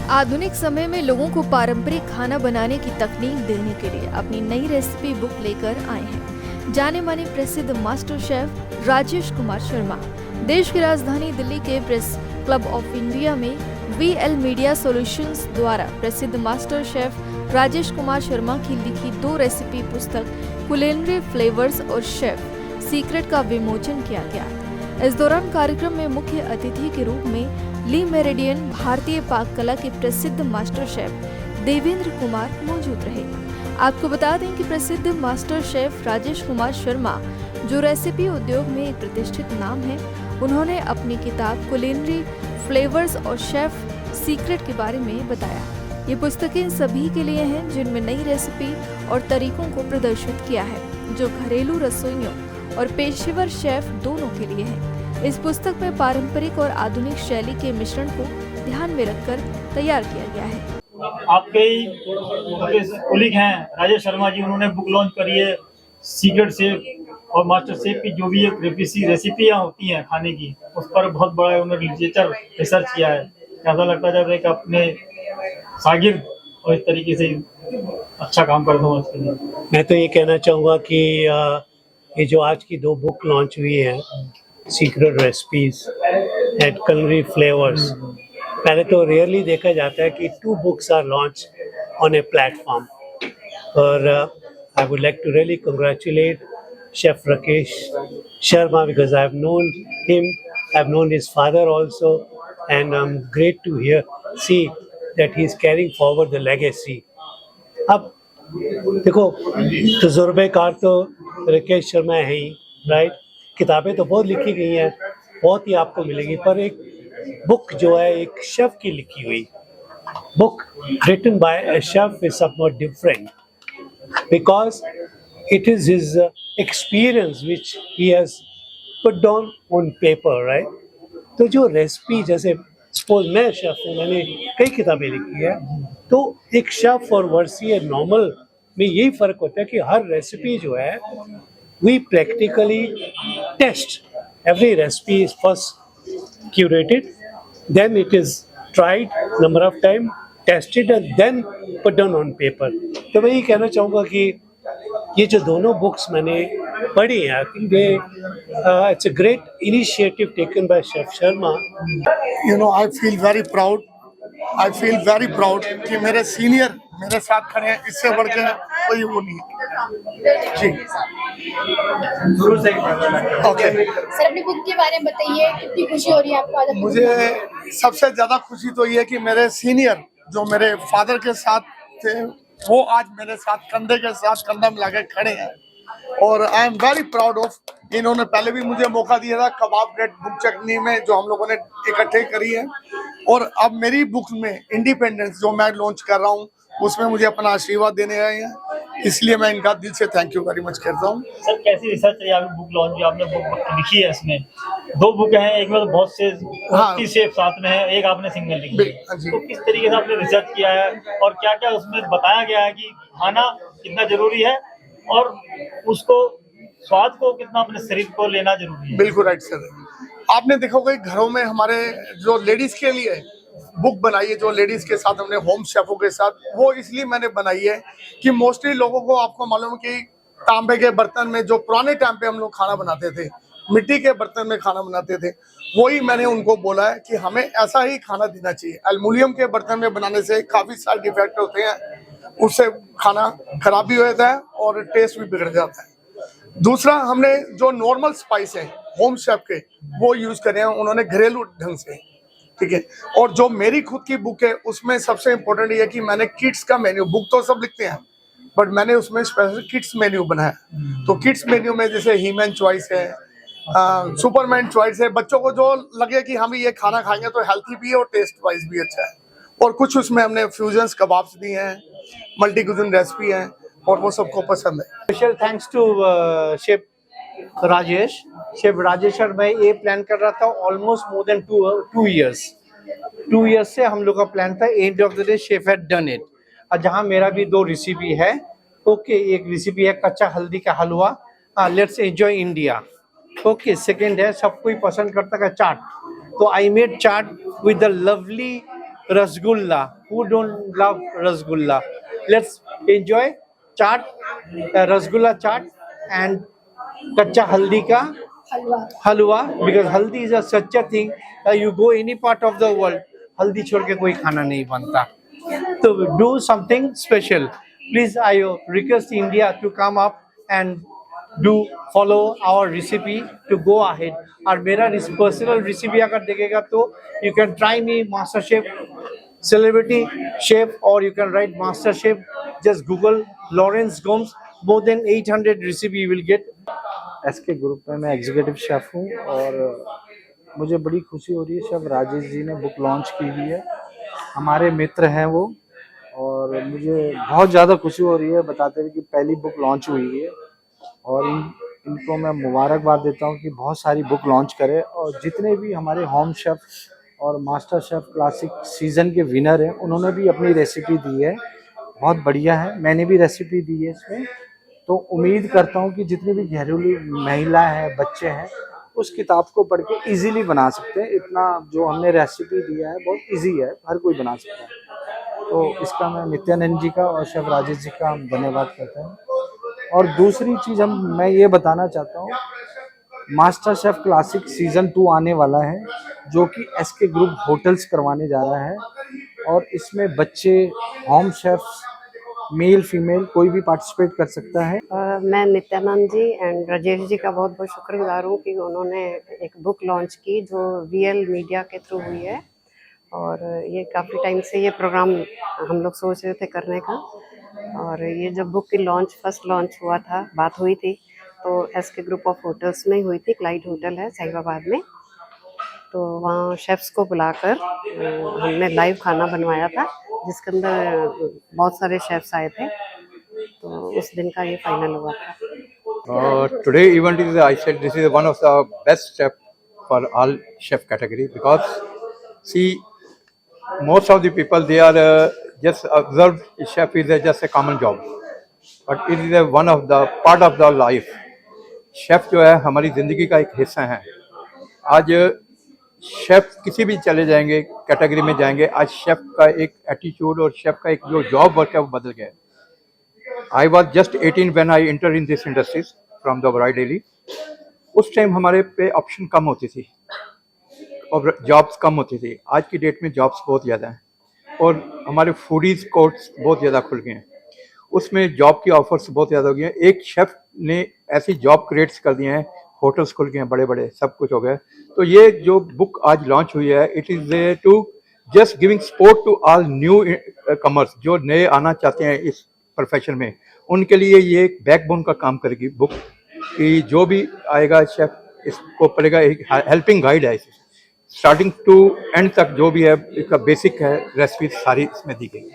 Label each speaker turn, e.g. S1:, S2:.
S1: आधुनिक समय में लोगों को पारंपरिक खाना बनाने की तकनीक देने के लिए अपनी नई रेसिपी बुक लेकर आए हैं जाने माने प्रसिद्ध मास्टर शेफ राजेश कुमार शर्मा। देश की राजधानी दिल्ली के प्रेस क्लब ऑफ इंडिया में VL मीडिया सॉल्यूशंस द्वारा प्रसिद्ध मास्टर शेफ राजेश कुमार शर्मा की लिखी 2 रेसिपी पुस्तक कुलिनरी फ्लेवर्स और शेफ सीक्रेट का विमोचन किया गया। इस दौरान कार्यक्रम में मुख्य अतिथि के रूप में ली मेरिडियन भारतीय पाक कला के प्रसिद्ध मास्टर शेफ देवेंद्र कुमार मौजूद रहे। आपको बता दें कि प्रसिद्ध मास्टर शेफ राजेश कुमार शर्मा जो रेसिपी उद्योग में एक प्रतिष्ठित नाम है, उन्होंने अपनी किताब कुलिनरी फ्लेवर्स और शेफ सीक्रेट के बारे में बताया। ये पुस्तकें सभी के लिए हैं जिनमें नई रेसिपी और तरीकों को प्रदर्शित किया है जो घरेलू रसोइयों और पेशेवर शेफ दोनों के लिए है। इस पुस्तक में पारंपरिक और आधुनिक शैली के मिश्रण को ध्यान में रखकर तैयार किया गया है।
S2: आपके कोलीग हैं राजेश शर्मा जी, उन्होंने बुक लॉन्च करी है सीक्रेट शेफ और मास्टर शेफ की जो भी एक रेसिपियाँ होती हैं खाने की, उस पर बहुत बड़ा उन्होंने लिटरेचर रिसर्च किया है। ऐसा लगता है जब एक अपने शागिर्द और इस तरीके से अच्छा काम कर दूँ उसके लिए।
S3: मैं तो ये कहना चाहूँगा कि ये जो आज की 2 बुक लॉन्च हुई है secret recipes and culinary flavours, पहले तो रेयरली देखा जाता है कि 2 books are launch on a platform. और I would like to really congratulate chef Rakesh Sharma because I have known him, I have known his father also, and I'm great to see that he is carrying forward the legacy. अब देखो, तजुर्बेकार तो राकेश शर्मा है ही, right. किताबें तो बहुत लिखी गई हैं, बहुत ही आपको मिलेगी, पर एक बुक जो है एक शेफ की लिखी हुई book written by a chef is somewhat different because it is his experience which he has put down on paper, right? तो जो रेसिपी, जैसे सपोज मैं शेफ हूँ, मैंने कई किताबें लिखी है, तो एक शेफ और वर्सी नॉर्मल में यही फ़र्क होता है कि हर रेसिपी जो है we practically test. Every recipe is first curated, then it is tried number of time, tested and then put down on paper. तो मैं ये कहना चाहूँगा कि ये जो दोनों बुक्स मैंने पढ़ी हैं, I think it's a great initiative taken by Chef Sharma.
S4: You know, I feel very proud. I feel very proud कि मेरे सीनियर मेरे साथ खड़े हैं, इससे बढ़ के कोई वो नहीं जी। ओके
S5: सर, अपनी बुक के बारे में बताइए, कितनी खुशी हो रही है आपको आज?
S4: मुझे सबसे ज़्यादा खुशी तो ये है कि मेरे सीनियर जो मेरे फादर के साथ थे, वो आज मेरे साथ कंधे के साथ कंधा मिला के खड़े हैं और I am very proud of. इन्होंने पहले भी मुझे मौका दिया था कबाब ब्रेड बुक चटनी में, जो हम लोगों ने इकट्ठे करी है, और अब मेरी बुक में इंडिपेंडेंस जो मैं लॉन्च कर रहा हूँ उसमें मुझे अपना आशीर्वाद देने आए हैं, इसलिए मैं इनका दिल से थैंक यू वेरी मच करता हूँ।
S2: सर, कैसी रिसर्च है आपकी बुक लॉन्च जो आपने बुक लिखी है? इसमें 2 बुक हैं, एक में तो बहुत से शेफ साथ में है, एक आपने सिंगल लिखी है, तो किस तरीके से आपने रिसर्च किया है और क्या क्या उसमें बताया गया है कि खाना कितना जरूरी है और उसको स्वाद को कितना अपने शरीर को लेना जरूरी है?
S4: बिल्कुल राइट सर। आपने देखा होगा घरों में हमारे जो लेडीज के लिए बुक बनाई है, जो लेडीज के साथ हमने होम शेफों के साथ, वो इसलिए मैंने बनाई है कि मोस्टली लोगों को आपको मालूम है कि तांबे के बर्तन में जो पुराने टाइम पे हम लोग खाना बनाते थे, मिट्टी के बर्तन में खाना बनाते थे, वही मैंने उनको बोला है कि हमें ऐसा ही खाना देना चाहिए। एल्युमिनियम के बर्तन में बनाने से काफ़ी साइड इफेक्ट होते हैं, उससे खाना खराब भी हो जाता है और टेस्ट भी बिगड़ जाता है। दूसरा, हमने जो नॉर्मल स्पाइस है होम शेफ के वो यूज़ करे हैं उन्होंने घरेलू ढंग से, ठीक है। और जो मेरी खुद की बुक है उसमें सबसे इम्पोर्टेंट ये है कि मैंने किड्स का मेन्यू, बुक तो सब लिखते हैं बट मैंने उसमें स्पेशल किड्स मेन्यू बनाया। तो किड्स मेन्यू में जैसे हीमैन चॉइस है, सुपरमैन चॉइस है, बच्चों को जो लगे कि हम ये खाना खाएंगे तो हेल्थी भी है और टेस्ट वाइज भी अच्छा है। और कुछ उसमें हमने फ्यूजन्स कबाब्स दिए हैं, मल्टी कुजिन रेसिपी हैं और वो सबको पसंद है।
S6: Special thanks to chef Rajesh. Chef Rajesh और मैं ये प्लान कर रहा था ऑलमोस्ट मोर देन 2 इयर्स से हम लोग का प्लान था। End of the day chef had done it. और जहाँ मेरा भी 2 रेसिपी है, ओके, एक रेसिपी है कच्चा हल्दी का halwa, let's enjoy India, okay. Second है सब कोई पसंद करता है चाट, तो I made chaat with the lovely rasgulla. Who don't love rasgulla? Let's enjoy chaat, rasgulla chaat and kacha haldi ka
S5: halwa
S6: halwa, because haldi is a such a thing that you go any part of the world, haldi छोड़ के कोई खाना नहीं बनता. So do something special. Please, I request India to come up and do follow our recipe to go ahead. और मेरा personal recipe अगर देखेगा तो you can try me master chef, celebrity chef, or you can write master chef. Just Google Lawrence Gomes. More than 800 recipe you will get.
S7: SK group में मैं executive chef हूँ और मुझे बड़ी खुशी हो रही है। शेफ़ राजेश जी ने बुक लॉन्च की हुई है, हमारे मित्र हैं वो, और मुझे बहुत ज़्यादा खुशी हो रही है बताते हुए कि पहली बुक लॉन्च हुई है। और इनको मैं मुबारकबाद देता हूँ कि बहुत सारी बुक लॉन्च करें, और जितने भी हमारे होम शेफ़ और मास्टर शेफ़ क्लासिक सीज़न के विनर हैं उन्होंने भी अपनी रेसिपी दी है, बहुत बढ़िया है। मैंने भी रेसिपी दी है इसमें, तो उम्मीद करता हूँ कि जितनी भी घरेलू महिला है, बच्चे हैं, उस किताब को पढ़ के इजीली बना सकते हैं। इतना जो हमने रेसिपी दिया है बहुत इजी है, हर कोई बना सकता है। तो इसका मैं नित्यानंद जी का और शेफ़ राजेश जी का धन्यवाद करता हूँ। और दूसरी चीज़ मैं ये बताना चाहता हूँ, मास्टर शेफ़ क्लासिक सीज़न 2 आने वाला है, जो कि एसके ग्रुप होटल्स करवाने जा रहा है, और इसमें बच्चे, होम शेफ़्स, मेल फीमेल कोई भी पार्टिसिपेट कर सकता है।
S8: मैं नित्यानंद जी एंड राजेश जी का बहुत बहुत शुक्रगुजार हूँ कि उन्होंने एक बुक लॉन्च की जो वीएल मीडिया के थ्रू हुई है, और ये काफ़ी टाइम से ये प्रोग्राम हम लोग सोच रहे थे करने का। और ये जब बुक की फर्स्ट लॉन्च हुआ था, बात हुई थी, तो एसके ग्रुप ऑफ होटल्स में हुई थी। क्लाइड होटल है साहिबाबाद में, तो वहाँ शेफ्स को बुलाकर हमने लाइव खाना बनवाया था, जिसके अंदर बहुत सारे शेफ्स आए थे। तो उस दिन का ये फाइनल हुआ था।
S9: Today event is, I said, this is one of the best chef for all chef category, because see, most of the people they are just observed chef is just a common job, but it is one of the part of the life. Chef जो है हमारी ज़िंदगी का एक हिस्सा है। आज chef किसी भी चले जाएंगे कैटेगरी में जाएंगे, आज शेफ का एक एटीट्यूड और शेफ का एक जो जॉब वर्क है वो बदल गया है। I was just 18 when I enter in this industries from the very daily. उस टाइम हमारे पे ऑप्शन कम होती थी और जॉब्स कम होती थी। आज की डेट में जॉब्स बहुत ज़्यादा हैं और हमारे फूडीज कोर्ट्स बहुत ज़्यादा खुल गए हैं, उसमें जॉब की ऑफर्स बहुत ज़्यादा हो गई हैं। एक शेफ ने ऐसी जॉब क्रिएट्स कर दिए हैं, होटल्स खुल गए हैं बड़े बड़े, सब कुछ हो गया। तो ये जो बुक आज लॉन्च हुई है, it is to just giving support to all newcomers जो नए आना चाहते हैं इस प्रोफेशन में, उनके लिए ये एक बैकबोन का काम करेगी बुक, कि जो भी आएगा शेफ इसको पढ़ेगा, एक हेल्पिंग गाइड है स्टार्टिंग टू एंड तक, जो भी है इसका बेसिक है रेसिपी सारी इसमें दी गई है।